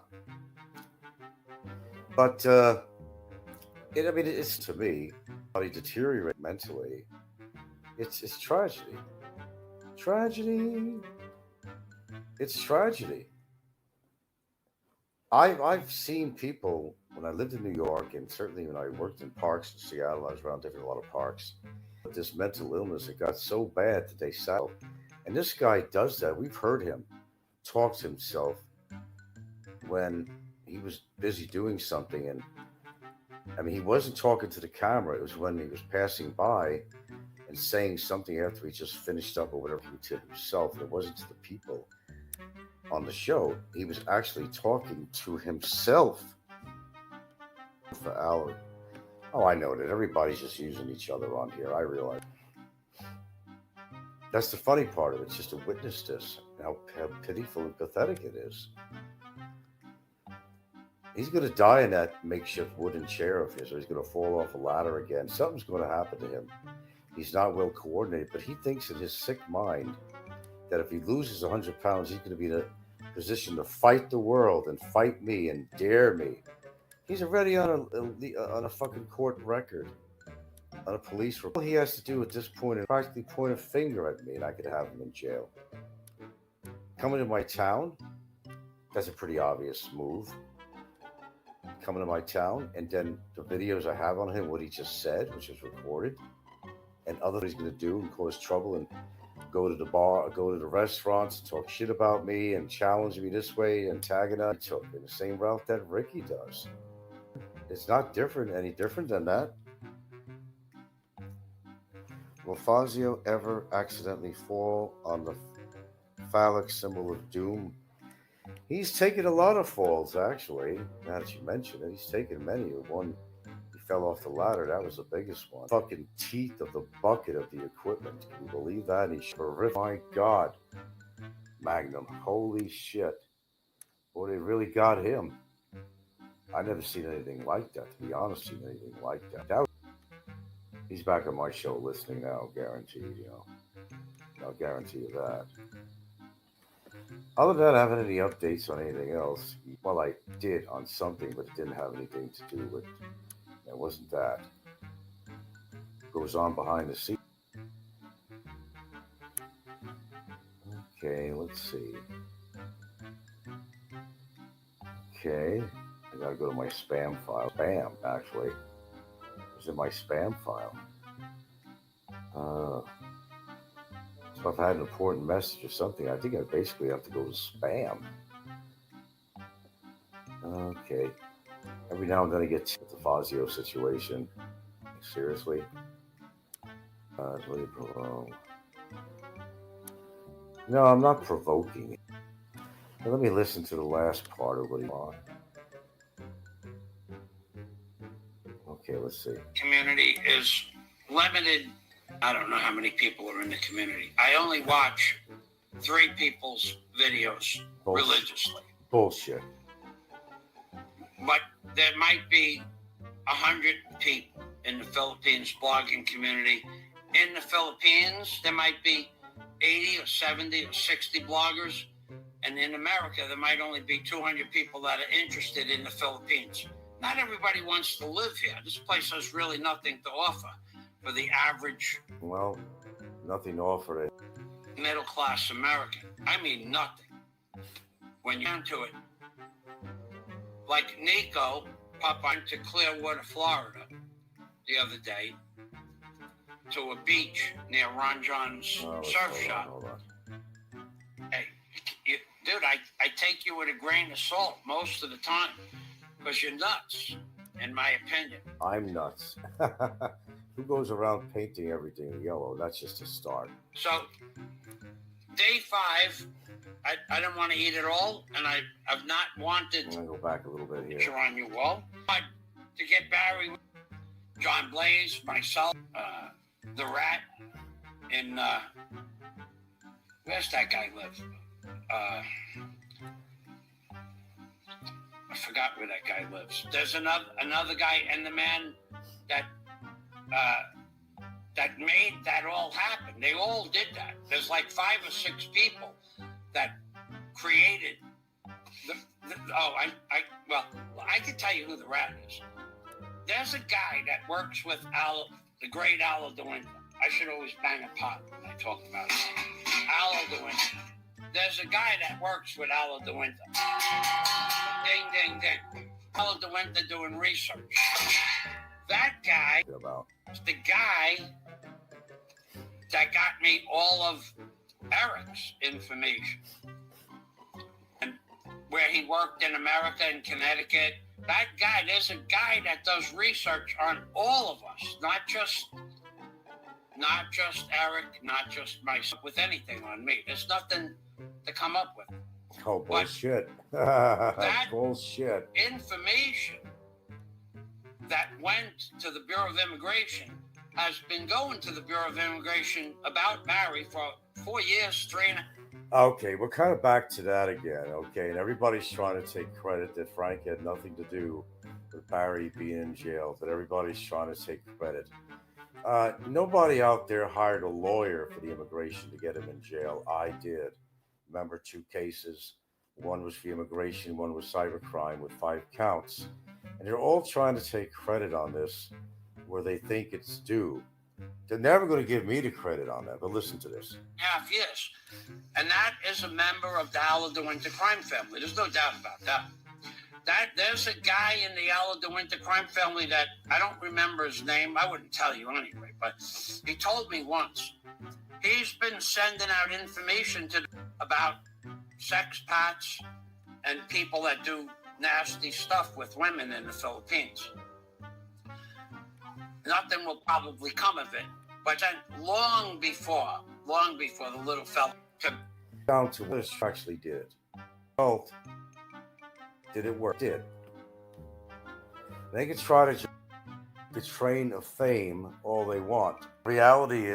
But it's to me, body deteriorate mentally. It's tragedy. Tragedy. It's tragedy. I've seen people when I lived in New York, and certainly when I worked in parks in Seattle. I was around a lot of parks. But this mental illness, it got so bad that they settled. And this guy does that. We've heard him talk to himself when he was busy doing something, and he wasn't talking to the camera. It was when he was passing by and saying something after he just finished up or whatever to himself. It wasn't to the people on the show. He was actually talking to himself for hours. Oh, I know that everybody's just using each other on here. I realize. That's the funny part of it. It's just to witness this, how pitiful and pathetic it is. He's going to die in that makeshift wooden chair of his, or he's going to fall off a ladder again. Something's going to happen to him. He's not well coordinated, but he thinks in his sick mind that if he loses 100 pounds, he's going to be the position to fight the world and fight me and dare me. He's already on a fucking court record, on a police report. All he has to do at this point is practically point a finger at me, and I could have him in jail. Coming to my town, that's a pretty obvious move. Coming to my town, and then the videos I have on him, what he just said, which is recorded, and other things he's going to do and cause trouble and go to the bar, go to the restaurants, and talk shit about me and challenge me this way, antagonize. He took in the same route that Ricky does. It's not any different than that. Will Fazio ever accidentally fall on the phallic symbol of doom? He's taken a lot of falls, actually. Now that you mention it, he's taken many. One, he fell off the ladder. That was the biggest one. Fucking teeth of the bucket of the equipment. Can you believe that? He's horrific. My God. Magnum. Holy shit. Boy, they really got him. I never seen anything like that. To be honest, he's back on my show listening now, guaranteed, I'll guarantee you that. Other than that, I haven't any updates on anything else. Well, I did on something, but it didn't have anything to do with. It wasn't that. It goes on behind the scenes. Okay, let's see. Okay, I gotta go to my spam file. Spam, actually. It's in my spam file. So if I had an important message or something, I think I basically have to go to spam. Okay. Every now and then I get the Fazio situation. Seriously? No, I'm not provoking. Now, let me listen to the last part of what he wants. Okay, let's see. Community is limited. I don't know how many people are in the community. I only watch 3 people's videos religiously. Bullshit. But there might be 100 people in the Philippines blogging community. In the Philippines, there might be 80 or 70 or 60 bloggers. And in America, there might only be 200 people that are interested in the Philippines. Not everybody wants to live here. This place has really nothing to offer for the average. Well, nothing to offer it. Middle-class American. I mean, nothing. When you're into it, like Nico popped on to Clearwater, Florida, the other day, to a beach near Ron John's surf shop. Hold on. Hey, dude, I take you with a grain of salt most of the time because you're nuts, in my opinion. I'm nuts. Who goes around painting everything yellow? That's just a start. So, day 5, I didn't want to eat it all, and I've not wanted. I'm going to go back a little bit here. Picture on your wall. But to get Barry, John Blaze, myself, the Rat, in, where's that guy live? I forgot where that guy lives. There's another guy and the man that that made that all happen. They all did that. There's like 5 or 6 people that created I can tell you who the Rat is. There's a guy that works with the great Al De Winter. I should always bang a pot when I talk about it. Al De Winter. There's a guy that works with Al De Winter. Ding, ding, ding. Al De Winter doing research. That guy is the guy that got me all of Eric's information. And where he worked in America and Connecticut. That guy, there's a guy that does research on all of us, not just Eric, not just myself, with anything on me. There's nothing to come up with. Oh, bullshit. That bullshit. Information that went to the Bureau of Immigration has been going to the Bureau of Immigration about Barry for 4 years, 3 and a half. Okay, we're kind of back to that again, okay? And everybody's trying to take credit that Frank had nothing to do with Barry being in jail, that everybody's trying to take credit. Nobody out there hired a lawyer for the immigration to get him in jail. I did. Remember 2 cases One was for immigration, one was cybercrime with 5 counts. And they're all trying to take credit on this where they think it's due. They're never going to give me the credit on that, but listen to this. Half years. And that is a member of the Al de Winter crime family. There's no doubt about that. There's a guy in the Al de Winter crime family that I don't remember his name. I wouldn't tell you anyway, but he told me once. He's been sending out information about sex pats and people that do nasty stuff with women in the Philippines. Nothing will probably come of it. But then long before the little fella could... Down to what it actually did. Well, did it work? It did. They can try to the train of fame all they want. The reality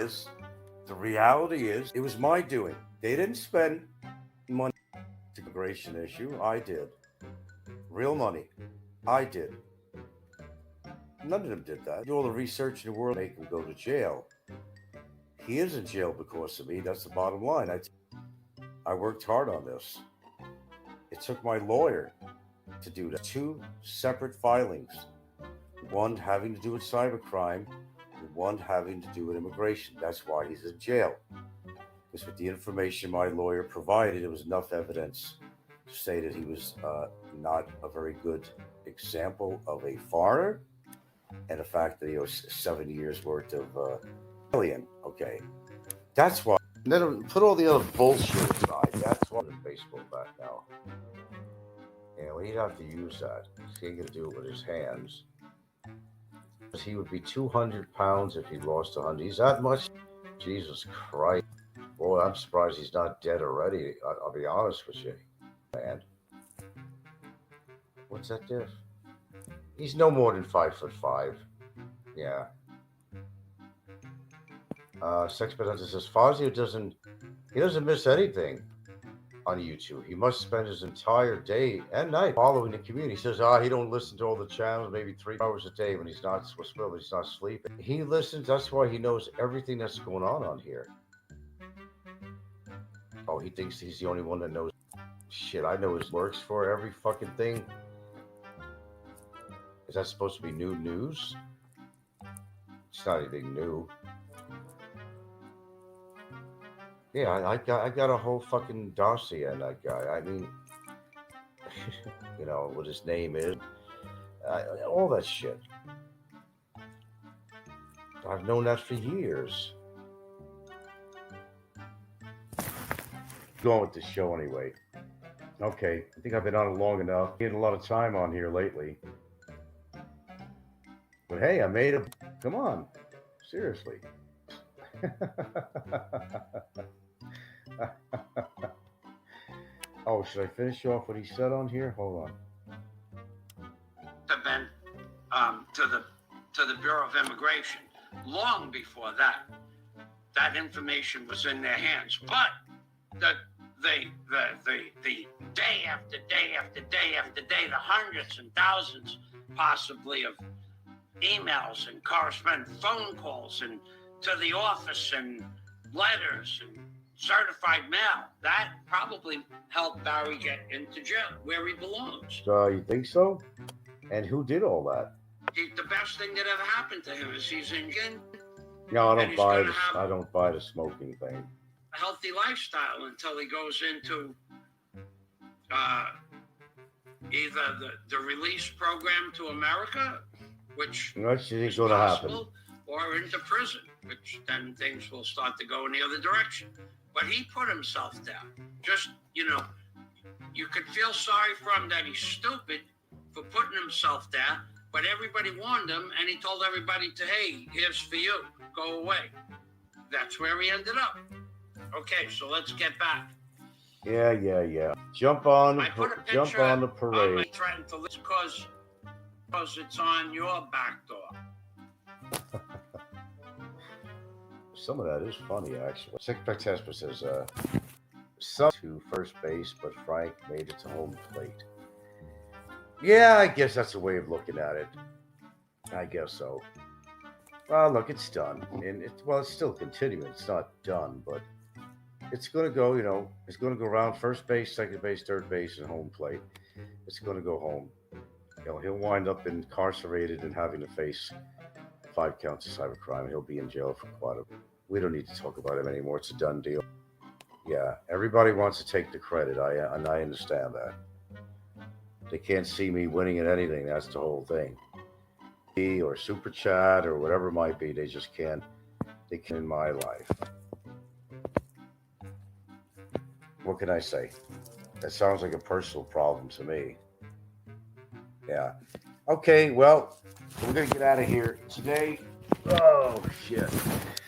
is, it was my doing. They didn't spend money on the immigration issue. I did. Real money. I did. None of them did that. Do all the research in the world, make him go to jail. He is in jail because of me. That's the bottom line. I worked hard on this. It took my lawyer to do that. 2 separate filings. One having to do with cybercrime, and one having to do with immigration. That's why he's in jail. Because with the information my lawyer provided, it was enough evidence to say that he was not a very good example of a foreigner, and the fact that he owes 7 years worth of alien. Okay, that's why. And then put all the other bullshit aside. That's why the baseball bat now. Yeah, well, he'd have to use that. He ain't gonna do it with his hands. He would be 200 pounds if he lost 100. He's that much. Jesus Christ. Boy, I'm surprised he's not dead already. I'll be honest with you, man. What's that diff? He's no more than 5'5". Yeah. Sex Hunter says Fazio doesn't miss anything on YouTube. He must spend his entire day and night following the community. He says, he don't listen to all the channels, maybe 3 hours a day when he's not sleeping. He listens. That's why he knows everything that's going on here. Oh, he thinks he's the only one that knows. Shit, I know his works for every fucking thing. Is that supposed to be new news? It's not anything new. Yeah, I got a whole fucking dossier on that guy. I mean, what his name is, all that shit. I've known that for years. Going with the show anyway. Okay, I think I've been on it long enough. Getting a lot of time on here lately. But hey, I made a... Come on. Seriously. Oh, should I finish off what he said on here? Hold on. Have been to the Bureau of Immigration long before that information was in their hands. But the day after day after day after day, the hundreds and thousands possibly of emails and correspondence, phone calls, and to the office, and letters and certified mail, that probably helped Barry get into jail where he belongs. You think so? And who did all that? The best thing that ever happened to him is he's in jail. No, I don't buy the smoking thing. A healthy lifestyle until he goes into either the release program to America, which is possible, or into prison, which then things will start to go in the other direction. But he put himself down. Just, you could feel sorry for him that he's stupid for putting himself down, but everybody warned him, and he told everybody hey, here's for you, go away. That's where he ended up. Okay, so let's get back. Yeah. Jump on the parade. I threatened to list because it's on your back door. Some of that is funny, actually. Sickback Tesper says, some to first base, but Frank made it to home plate. Yeah, I guess that's a way of looking at it. I guess so. Well, look, it's done. And it's still continuing. It's not done, but It's going to go, it's going to go around first base, second base, third base, and home plate. It's going to go home. He'll wind up incarcerated and having to face 5 counts of cybercrime. He'll be in jail for quite a. We don't need to talk about him anymore. It's a done deal. Yeah, everybody wants to take the credit. And I understand that. They can't see me winning at anything. That's the whole thing. Or super chat or whatever it might be. They just can't. They can in my life. What can I say? That sounds like a personal problem to me. Yeah. Okay, well, we're going to get out of here today. Oh, shit.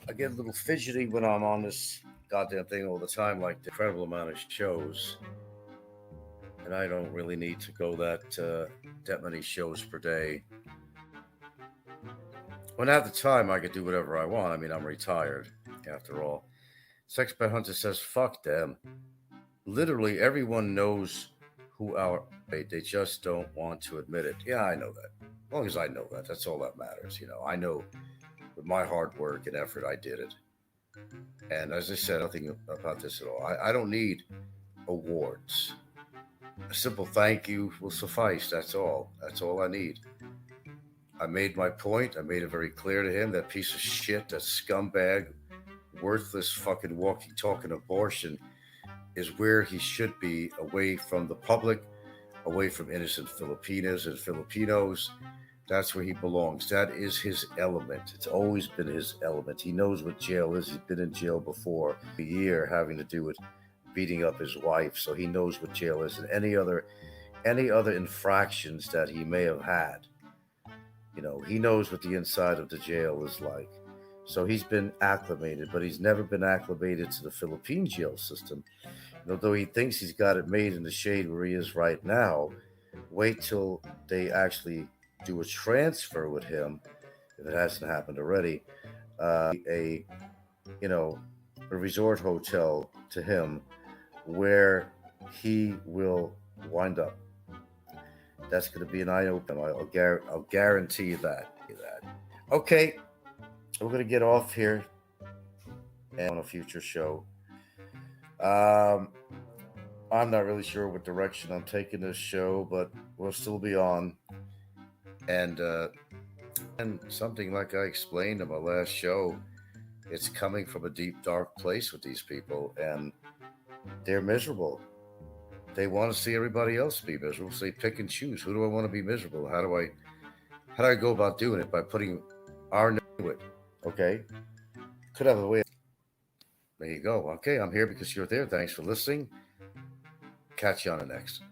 I get a little fidgety when I'm on this goddamn thing all the time, like the incredible amount of shows. And I don't really need to go that many shows per day. When at the time I could do whatever I want. I mean, I'm retired, after all. Sex Pet Hunter says, fuck them. Literally everyone knows who they just don't want to admit it. Yeah, I know that. As long as I know that, that's all that matters. I know with my hard work and effort, I did it. And as I said, nothing about this at all. I don't need awards. A simple thank you will suffice. That's all. That's all I need. I made my point. I made it very clear to him. That piece of shit, that scumbag, worthless fucking walking, talking abortion is where he should be, away from the public, away from innocent Filipinas and Filipinos. That's where he belongs. That is his element. It's always been his element. He knows what jail is. He's been in jail before, a year having to do with beating up his wife. So he knows what jail is, and any other infractions that he may have had. He knows what the inside of the jail is like. So he's been acclimated, but he's never been acclimated to the Philippine jail system. Although he thinks he's got it made in the shade where he is right now, wait till they actually do a transfer with him, if it hasn't happened already, a resort hotel to him where he will wind up. That's going to be an eye-opener. I'll guarantee that. Okay, we're going to get off here and on a future show. I'm not really sure what direction I'm taking this show, but we'll still be on. And something like I explained in my last show, it's coming from a deep, dark place with these people, and they're miserable. They want to see everybody else be miserable, so they pick and choose. Who do I want to be miserable? How do I go about doing it? By putting our name to it. Okay? Could have a way. There you go. Okay, I'm here because you're there. Thanks for listening. Catch you on the next.